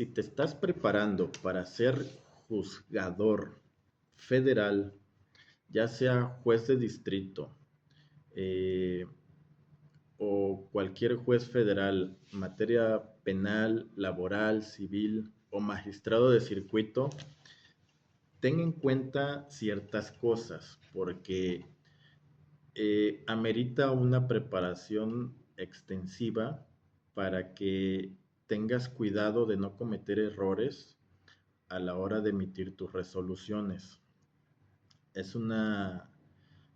Si te estás preparando para ser juzgador federal, ya sea juez de distrito eh, o cualquier juez federal, materia penal, laboral, civil o magistrado de circuito, ten en cuenta ciertas cosas porque amerita una preparación extensiva para que tengas cuidado de no cometer errores a la hora de emitir tus resoluciones. Es una,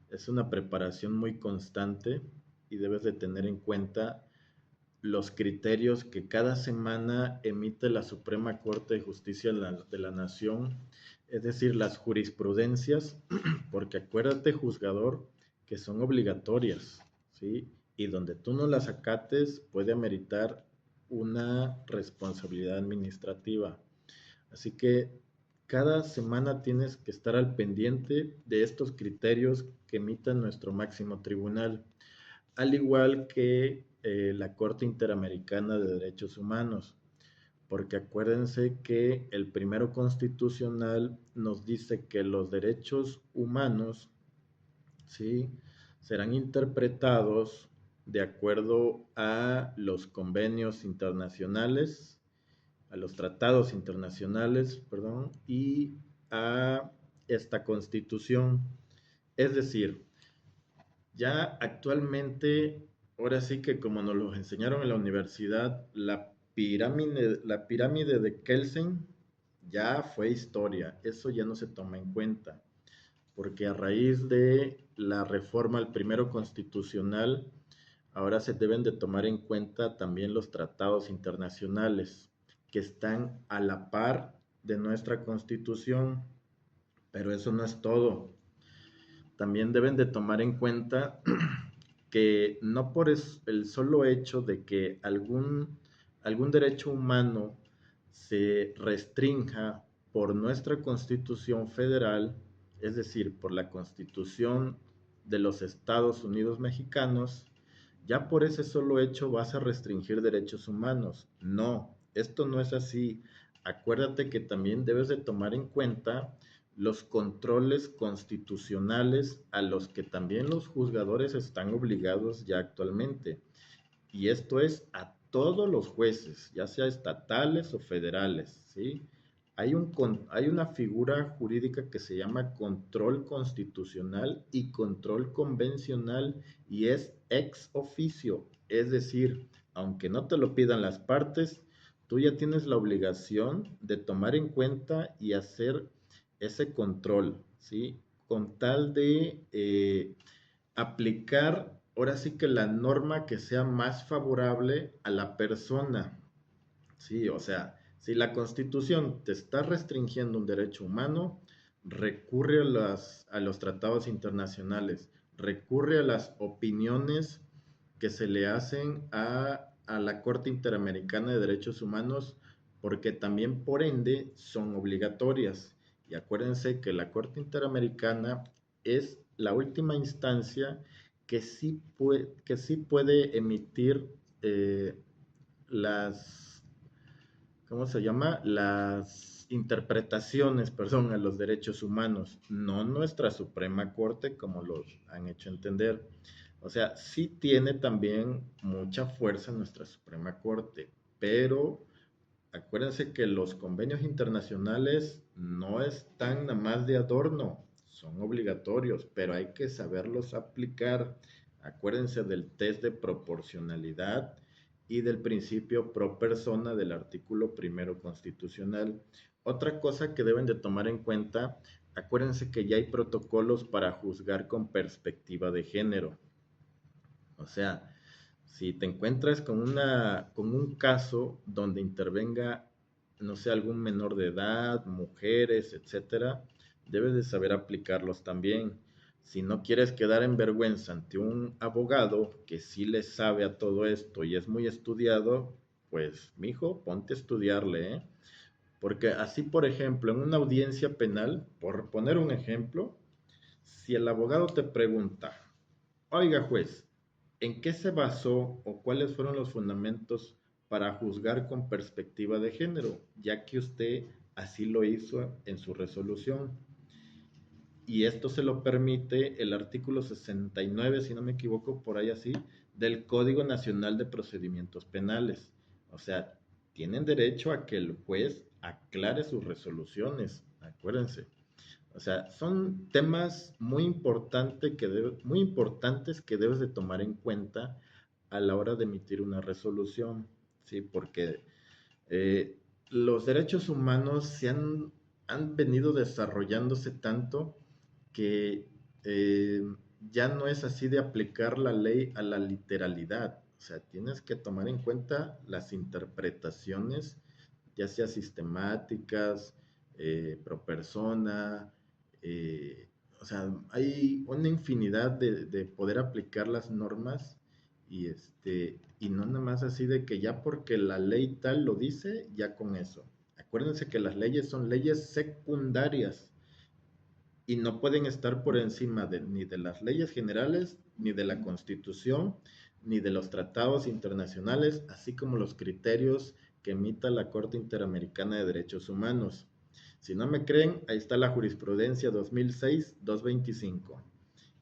es una preparación muy constante y debes de tener en cuenta los criterios que cada semana emite la Suprema Corte de Justicia de la Nación, es decir, las jurisprudencias, porque acuérdate, juzgador, que son obligatorias, ¿sí? Y donde tú no las acates puede ameritar una responsabilidad administrativa. Así que cada semana tienes que estar al pendiente de estos criterios que emita nuestro máximo tribunal, al igual que la Corte Interamericana de Derechos Humanos, porque acuérdense que el primero constitucional nos dice que los derechos humanos, ¿sí?, serán interpretados de acuerdo a los convenios internacionales, a los tratados internacionales, perdón, y a esta constitución. Es decir, ya actualmente, ahora sí que como nos lo enseñaron en la universidad, la pirámide de Kelsen ya fue historia, eso ya no se toma en cuenta, porque a raíz de la reforma al primero constitucional, ahora se deben de tomar en cuenta también los tratados internacionales que están a la par de nuestra constitución, pero eso no es todo. También deben de tomar en cuenta que no por el solo hecho de que algún derecho humano se restrinja por nuestra Constitución Federal, es decir, por la Constitución de los Estados Unidos Mexicanos, ya por ese solo hecho vas a restringir derechos humanos. No, esto no es así. Acuérdate que también debes de tomar en cuenta los controles constitucionales a los que también los juzgadores están obligados ya actualmente. Y esto es a todos los jueces, ya sea estatales o federales, ¿sí? Hay una figura jurídica que se llama control constitucional y control convencional y es ex oficio, es decir, aunque no te lo pidan las partes, tú ya tienes la obligación de tomar en cuenta y hacer ese control, ¿sí? Con tal de aplicar ahora sí que la norma que sea más favorable a la persona, ¿sí? O sea, si la Constitución te está restringiendo un derecho humano, recurre a los tratados internacionales, recurre a las opiniones que se le hacen a la Corte Interamericana de Derechos Humanos, porque también por ende son obligatorias. Y acuérdense que la Corte Interamericana es la última instancia que sí puede emitir las, ¿cómo se llama? Las interpretaciones, perdón, a los derechos humanos, no nuestra Suprema Corte como los han hecho entender. O sea, sí tiene también mucha fuerza nuestra Suprema Corte, pero acuérdense que los convenios internacionales no están nada más de adorno, son obligatorios, pero hay que saberlos aplicar. Acuérdense del test de proporcionalidad y del principio pro persona del artículo primero constitucional. Otra cosa que deben de tomar en cuenta, acuérdense que ya hay protocolos para juzgar con perspectiva de género. O sea, si te encuentras con un caso donde intervenga, no sé, algún menor de edad, mujeres, etcétera, debes de saber aplicarlos también. Si no quieres quedar en vergüenza ante un abogado que sí le sabe a todo esto y es muy estudiado, pues, mijo, ponte a estudiarle, ¿eh? Porque así, por ejemplo, en una audiencia penal, por poner un ejemplo, si el abogado te pregunta, oiga juez, ¿en qué se basó o cuáles fueron los fundamentos para juzgar con perspectiva de género, ya que usted así lo hizo en su resolución. Y esto se lo permite el artículo 69, si no me equivoco, por ahí así, del Código Nacional de Procedimientos Penales. O sea, tienen derecho a que el juez aclare sus resoluciones, acuérdense. O sea, son temas muy importantes que debes de tomar en cuenta a la hora de emitir una resolución, ¿sí? Porque los derechos humanos han venido desarrollándose tanto que eh, ya no es así de aplicar la ley a la literalidad. O sea, tienes que tomar en cuenta las interpretaciones, ya sea sistemáticas, pro persona, o sea, hay una infinidad de poder aplicar las normas y no nada más así de que ya porque la ley tal lo dice, ya con eso. Acuérdense que las leyes son leyes secundarias y no pueden estar por encima ni de las leyes generales, ni de la Constitución, ni de los tratados internacionales, así como los criterios que emita la Corte Interamericana de Derechos Humanos. Si no me creen, ahí está la jurisprudencia 2006-225.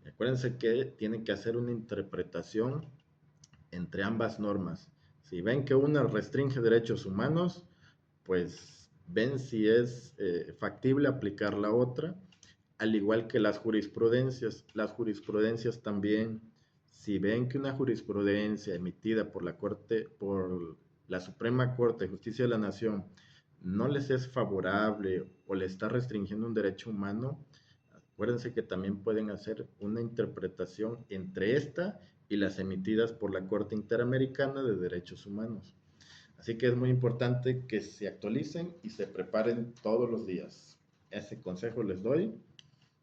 Acuérdense que tienen que hacer una interpretación entre ambas normas. Si ven que una restringe derechos humanos, pues ven si es factible aplicar la otra, al igual que las jurisprudencias. Las jurisprudencias también, si ven que una jurisprudencia emitida por por la Suprema Corte de Justicia de la Nación, no les es favorable o le está restringiendo un derecho humano, acuérdense que también pueden hacer una interpretación entre esta y las emitidas por la Corte Interamericana de Derechos Humanos. Así que es muy importante que se actualicen y se preparen todos los días. Ese consejo les doy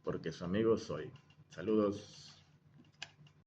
porque su amigo soy. Saludos.